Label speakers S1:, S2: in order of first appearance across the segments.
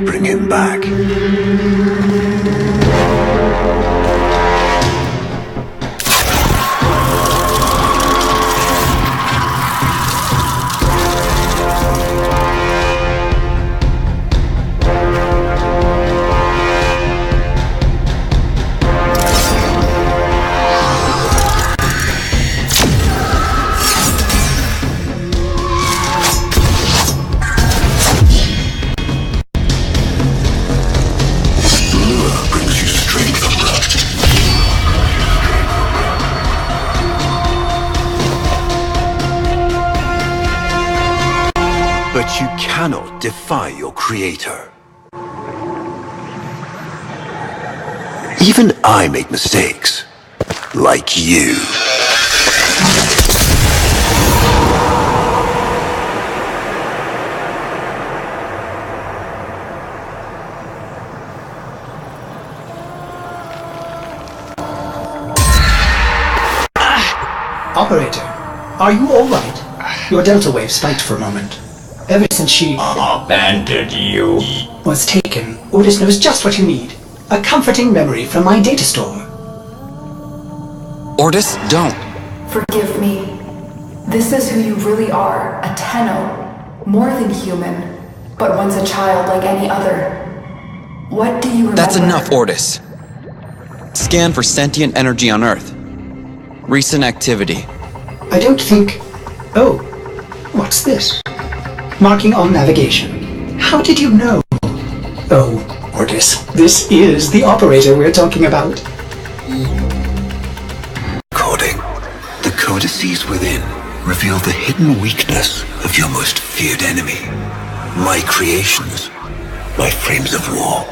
S1: bring him back. But you cannot defy your creator. Even I make mistakes. Like you.
S2: Operator, are you alright? Your delta wave spiked for a moment. Ever since she
S3: abandoned you,
S2: was taken, Otis knows just what you need. A comforting memory from my data store.
S4: Ortis, don't.
S5: Forgive me. This is who you really are, a Tenno. More than human, but once a child like any other. What do you remember?
S4: That's enough, Ortis. Scan for sentient energy on Earth. Recent activity.
S2: I don't think... Oh, what's this? Marking on navigation. How did you know? Oh, Ortis, this is the operator we're talking about.
S1: Recording. The codices within reveal the hidden weakness of your most feared enemy. My creations. My frames of war.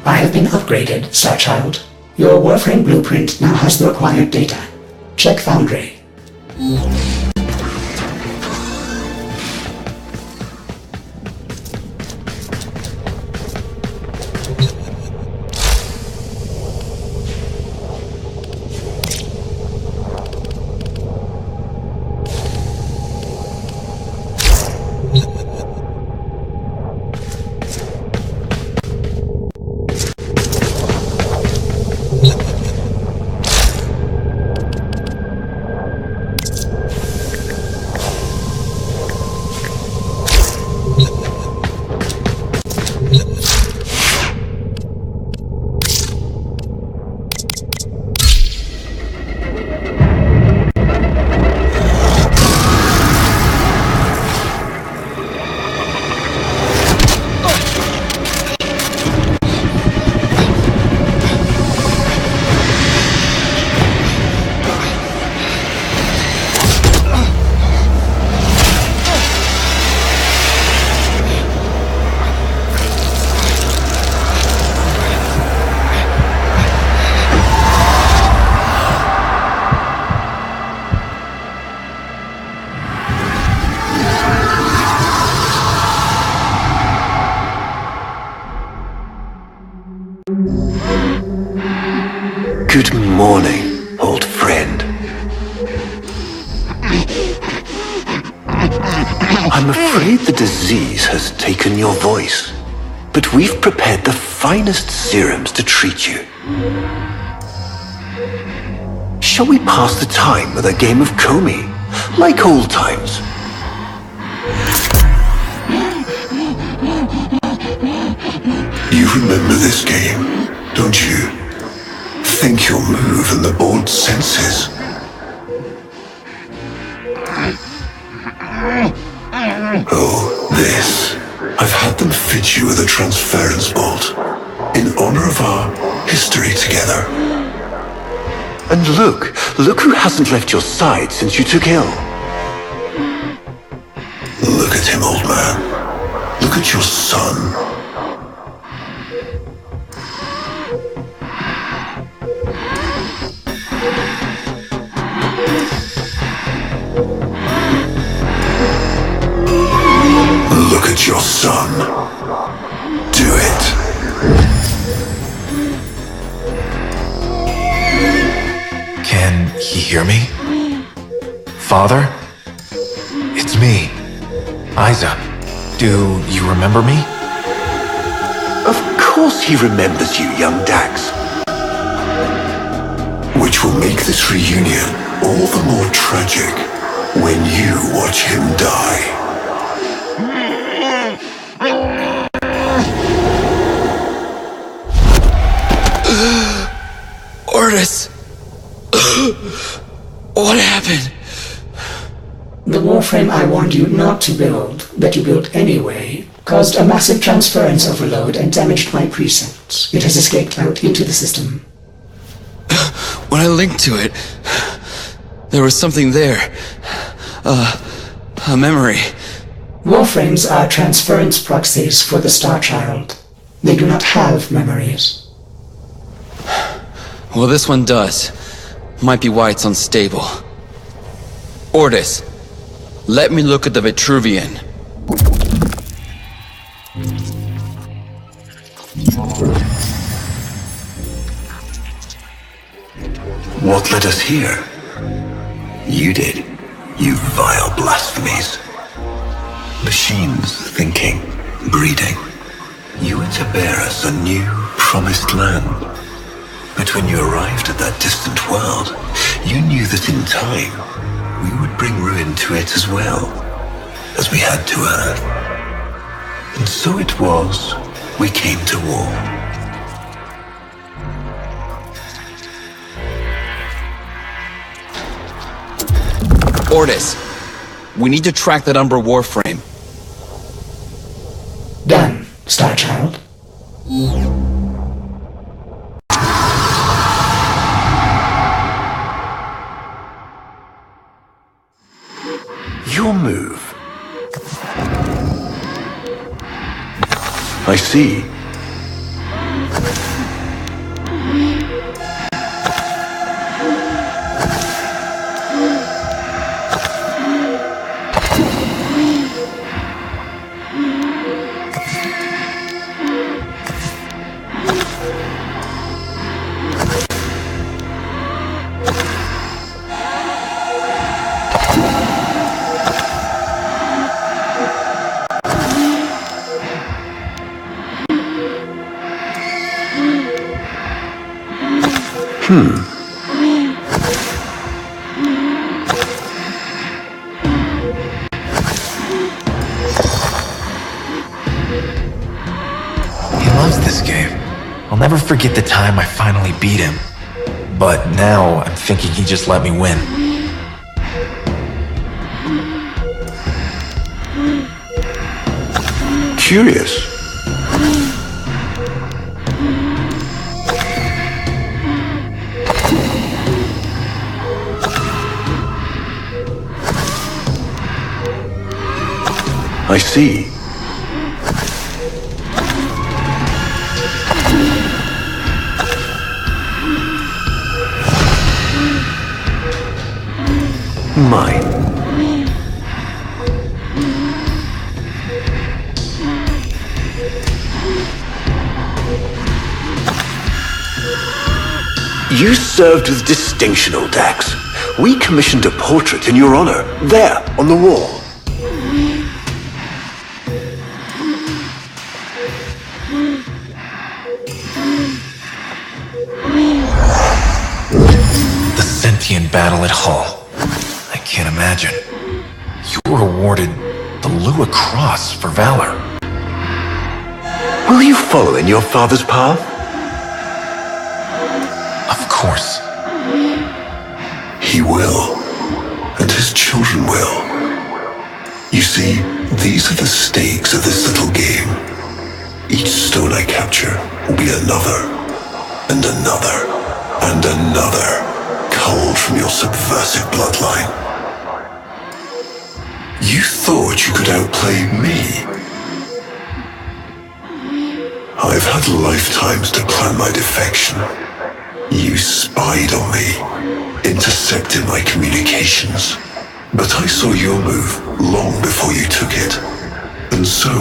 S2: I have been upgraded, Starchild. Your Warframe blueprint now has the required data. Check Foundry. Good morning, old friend. I'm afraid the disease has taken your voice, but we've prepared the finest serums to treat you. Shall we pass the time with a game of Comey, like old times? You remember this game, don't you? Think you'll move in the board senses. Oh, this. I've had them fit you with a transference bolt in honor of our
S1: history together. And look who hasn't left your side since you took ill. Look at him, old man. Look at your son. Look at your son. Do it.
S6: Can he hear me? Father? It's me, Isa. Do you remember me?
S1: Of course he remembers you, young Dax. Which will make this reunion all the more tragic when you watch him die.
S4: Ordis! What happened?
S2: The Warframe I warned you not to build, that you built anyway, caused a massive transference overload and damaged my precepts. It has escaped out into the system.
S4: When I linked to it, there was something there. A memory.
S2: Warframes are transference proxies for the Star Child. They do not have memories.
S4: Well, this one does. Might be why it's unstable. Ordis, let me look at the Vitruvian.
S1: What led us here? You did, you vile blasphemies. Machines thinking, breeding. You were to bear us a new, promised land. But when you arrived at that distant world, you knew that in time, we would bring ruin to it as well, as we had to Earth. And so it was, we came to war.
S4: Ordis, we need to track that Umbra Warframe.
S2: Done, Star Child.
S1: Your move. I see.
S6: He loves this game. I'll never forget the time I finally beat him. But now I'm thinking he just let me win.
S1: Curious. I see. Mine. You served with distinction, old Dax. We commissioned a portrait in your honor, there, on the wall.
S6: The sentient battle at Hull. I can't imagine. You were awarded the Lua Cross for valor.
S1: Will you follow in your father's path?
S6: Of course.
S1: He will, and his children will. You see, these are the stakes of this little game. Each stone I capture will be another, and another, culled from your subversive bloodline. You thought you could outplay me? I've had lifetimes to plan my defection. You spied on me, intercepted my communications, but I saw your move long before you took it. And so,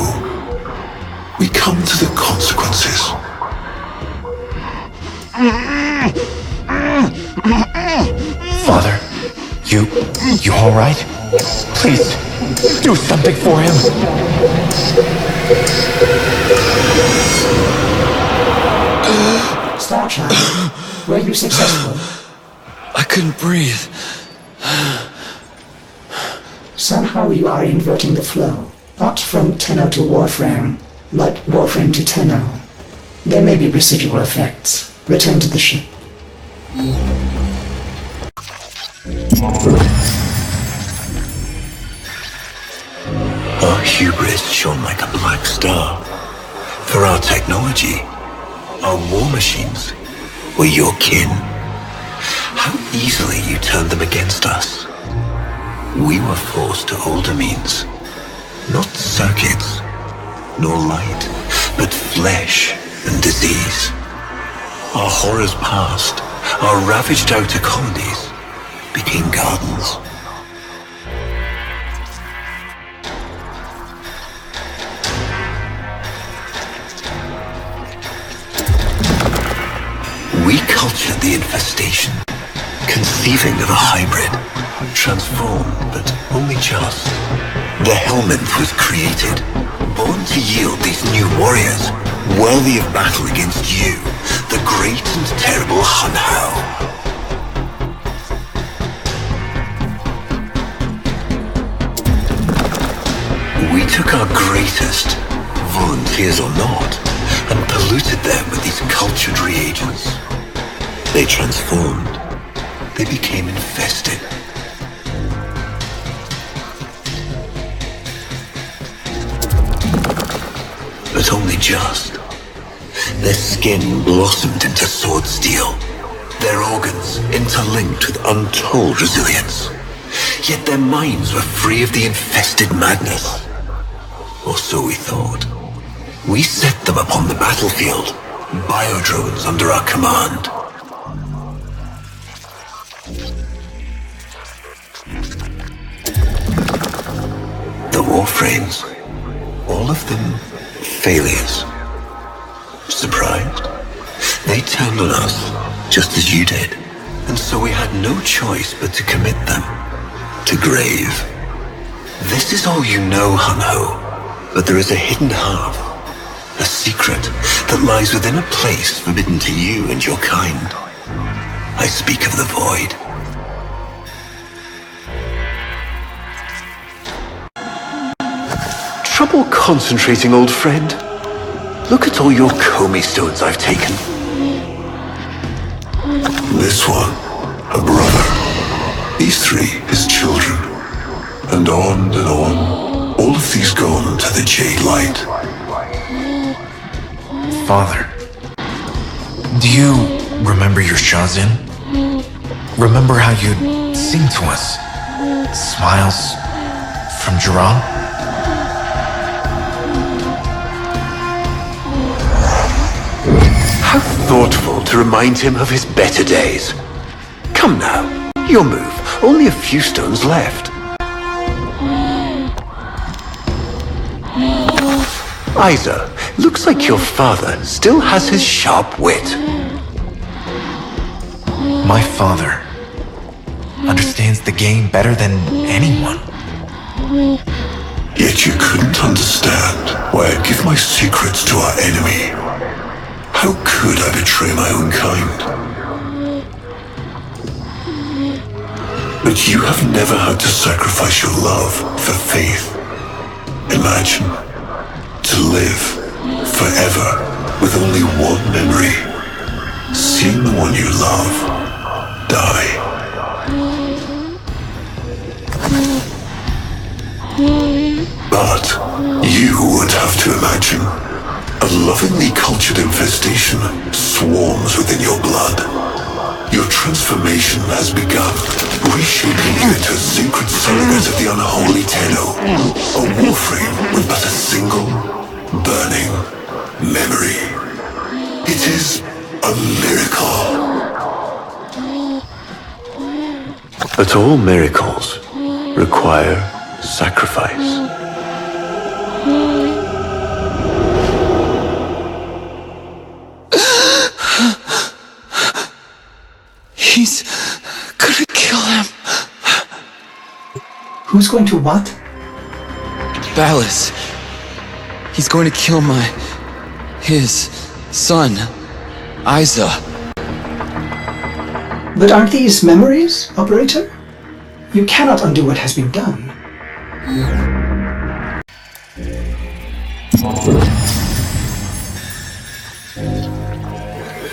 S1: we come to the consequences.
S6: Father, you all right? Please, do something for him.
S2: Starchild, were you successful?
S4: I couldn't breathe.
S2: Somehow you are inverting the flow. Not from Tenno to Warframe, but Warframe to Tenno. There may be residual effects. Return to the ship.
S1: Our hubris shone like a black star. For our technology, our war machines were your kin. How easily you turned them against us. We were forced to older means. Not circuits, nor light, but flesh and disease. Our horrors passed, our ravaged outer colonies became gardens. We cultured the infestation, conceiving of a hybrid, transformed, but only just. The Helminth was created, born to yield these new warriors, worthy of battle against you, the great and terrible Hun Hao. We took our greatest, volunteers or not, and polluted them with these cultured reagents. They transformed. They became infested. But only just. Their skin blossomed into sword steel. Their organs interlinked with untold resilience. Yet their minds were free of the infested madness. Or so we thought. We set them upon the battlefield, biodrones under our command. The Warframes, all of them failures. Surprised? They turned on us, just as you did, and so we had no choice but to commit them to grave. This is all you know, Hun Ho, but there is a hidden half, a secret that lies within a place forbidden to you and your kind. I speak of the Void. Trouble concentrating, old friend? Look at all your Comey stones I've taken. This one, a brother. These three, his children. And on and on. All of these gone to the Jade Light.
S6: Father, do you remember your Shazin? Remember how you'd sing to us? Smiles from Jiran?
S1: How thoughtful to remind him of his better days. Come now, your move. Only a few stones left. Isa, looks like your father still has his sharp wit.
S6: My father understands the game better than anyone.
S1: Yet you couldn't understand why I give my secrets to our enemy. How could I betray my own kind? But you have never had to sacrifice your love for faith. Imagine, to live forever with only one memory. Seeing the one you love die. But you would have to imagine A lovingly cultured infestation swarms within your blood. Your transformation has begun, reshaping you into a sacred surrogate of the unholy Tenno. A Warframe with but a single, burning memory. It is a miracle. But all miracles require sacrifice.
S4: He's gonna kill him.
S2: Who's going to what?
S4: Ballas. He's going to kill his son, Isa.
S2: But aren't these memories, Operator? You cannot undo what has been done.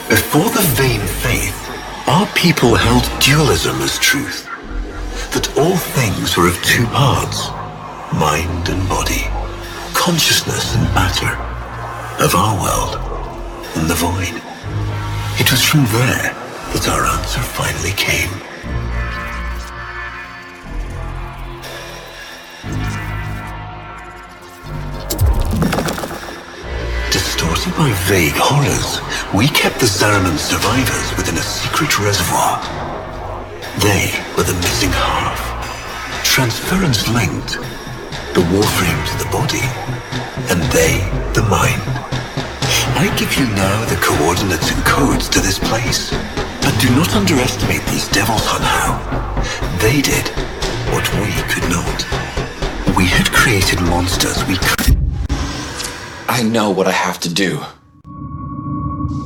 S1: Before the vain faith, our people held dualism as truth. That all things were of two parts, mind and body, consciousness and matter, of our world and the void. It was from there that our answer finally came. Distorted by vague horrors, we kept the Zariman survivors within a secret reservoir. They were the missing half. Transference linked. The Warframe to the body, and they the mind. I give you now the coordinates and codes to this place. But do not underestimate these devils on how. They did what we could not. We had created monsters we could...
S4: I know what I have to do.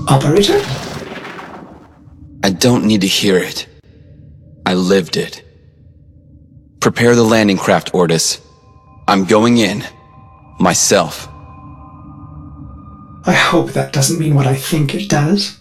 S2: Operator?
S4: I don't need to hear it. I lived it. Prepare the landing craft, Ordis. I'm going in. Myself.
S2: I hope that doesn't mean what I think it does.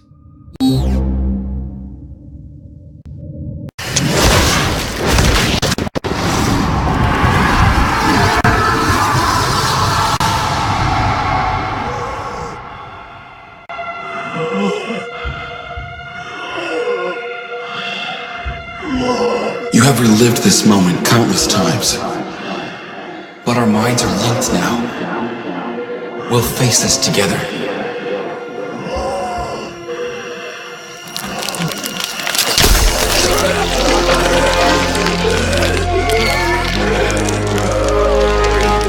S4: You have relived this moment countless times. But our minds are linked now. We'll face this together.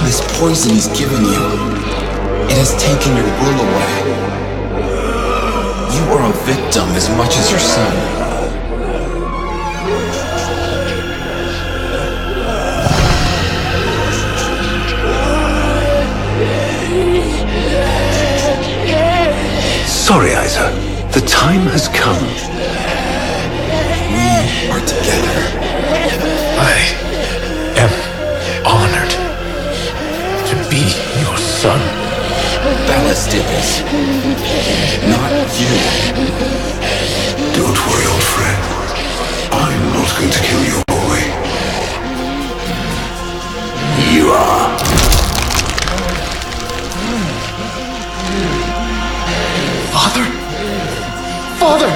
S4: This poison he's given you, it has taken your will away. You are a victim as much as your son.
S1: Sorry, Isa. The time has come.
S4: We are together.
S6: I am honored to be your son.
S4: Ballas did this. Not you.
S1: Don't worry, old friend. I'm not going to kill your boy. You are.
S4: Father? Father!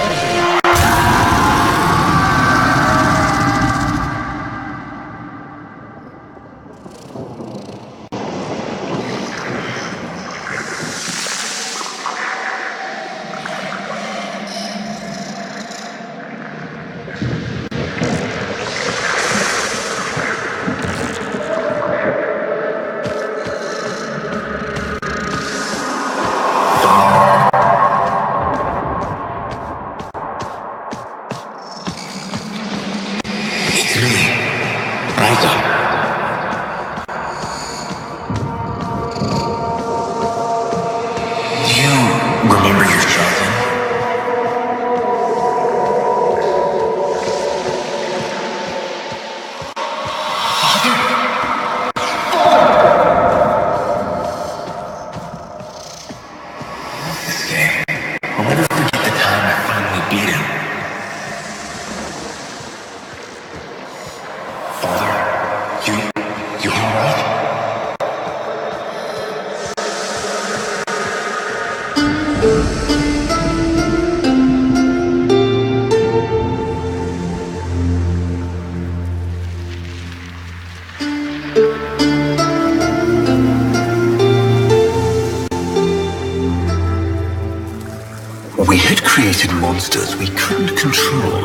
S1: created monsters we couldn't control.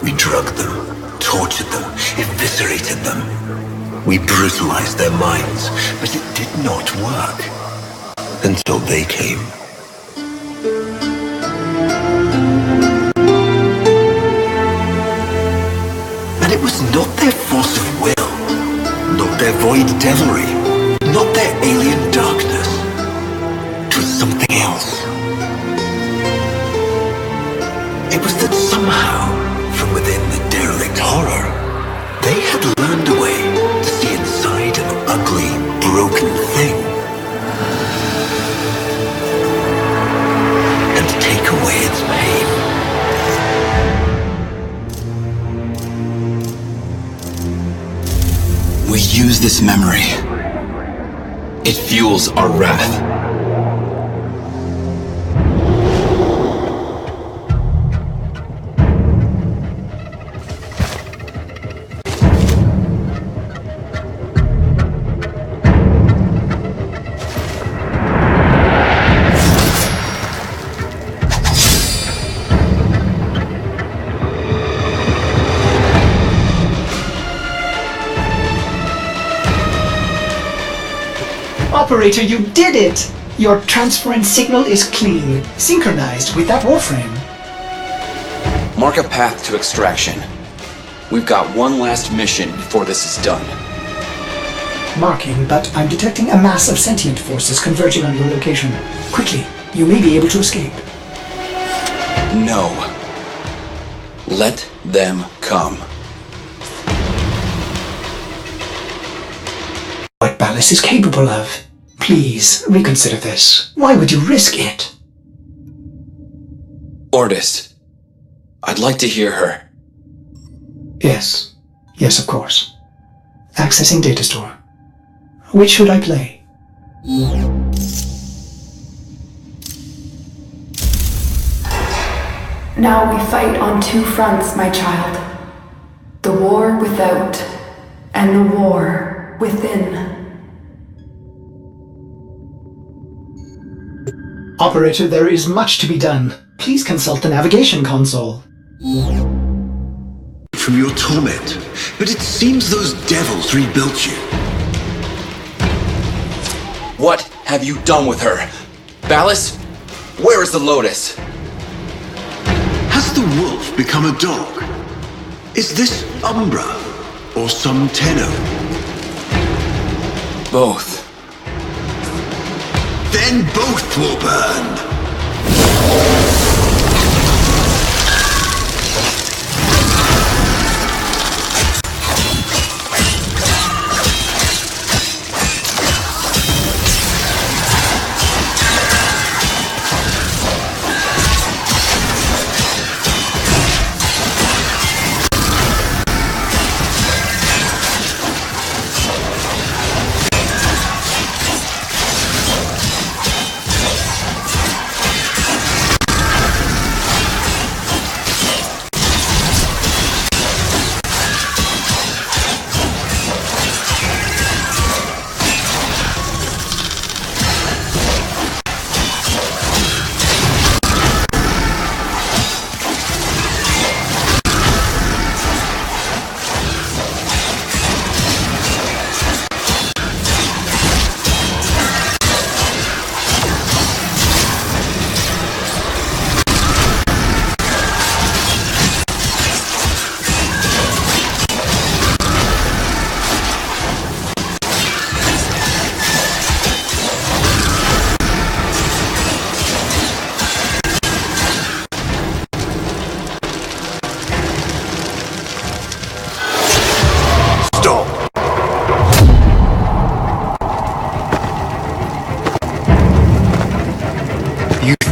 S1: We drugged them, tortured them, eviscerated them. We brutalized their minds, but it did not work. Until they came. And it was not their force of will, not their void devilry, not their alien darkness. It was something else. It was that somehow, from within the derelict horror, they had learned a way to see inside an ugly, broken thing. And take away its pain.
S4: We use this memory. It fuels our wrath.
S2: Operator, you did it! Your transference signal is clean, synchronized with that Warframe.
S4: Mark a path to extraction. We've got one last mission before this is done.
S2: Marking, but I'm detecting a mass of sentient forces converging on your location. Quickly, you may be able to escape.
S4: No. Let them come.
S2: What Ballas is capable of. Please, reconsider this. Why would you risk it?
S4: Ordis. I'd like to hear her.
S2: Yes. Yes, of course. Accessing data store. Which should I play?
S5: Now we fight on two fronts, my child. The war without, and the war within.
S2: Operator, there is much to be done. Please consult the navigation console.
S1: From your torment, but it seems those devils rebuilt you.
S4: What have you done with her? Ballas? Where is the Lotus?
S1: Has the wolf become a dog? Is this Umbra or some Tenno?
S4: Both.
S1: Then both will burn!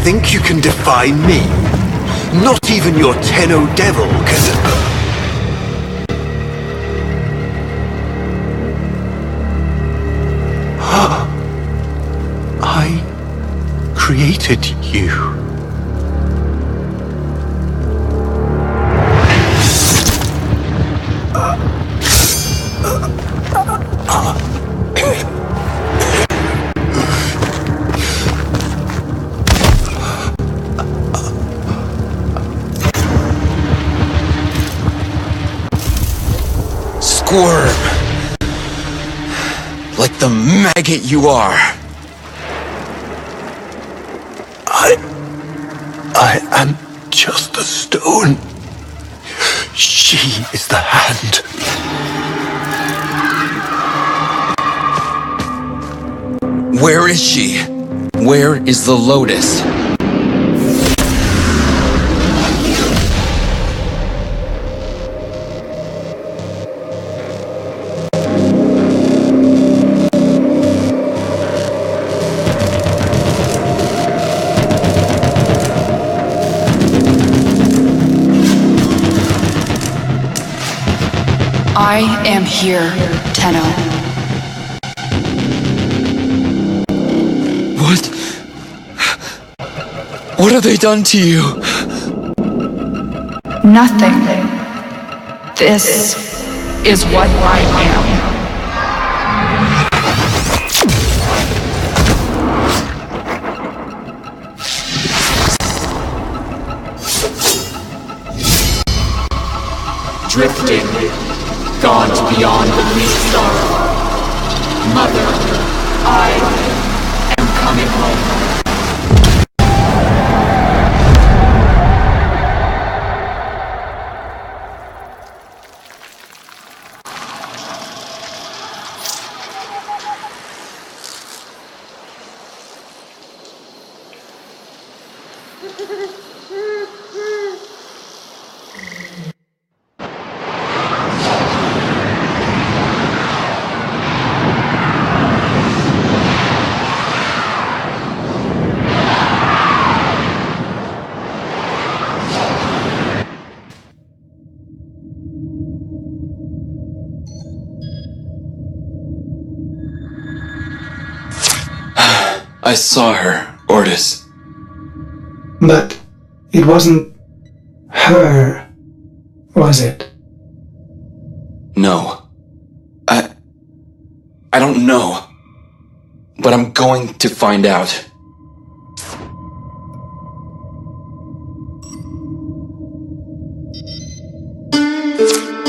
S1: Think you can defy me? Not even your Tenno devil can... I created you.
S4: squirm. Like the maggot you are.
S1: I am just the stone. She is the hand.
S4: Where is she? Where is the lotus?
S5: I am here, Tenno.
S4: What have they done to you?
S5: Nothing. This is what I am.
S3: Drifting, gone beyond the least sorrow. Mother, I am coming home.
S4: I saw her, Ortis.
S2: But it wasn't her, was it?
S4: No. I don't know. But I'm going to find out.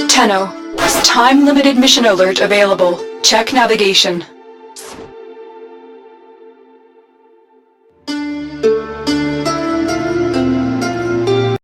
S5: Tenno, time-limited mission alert available. Check navigation.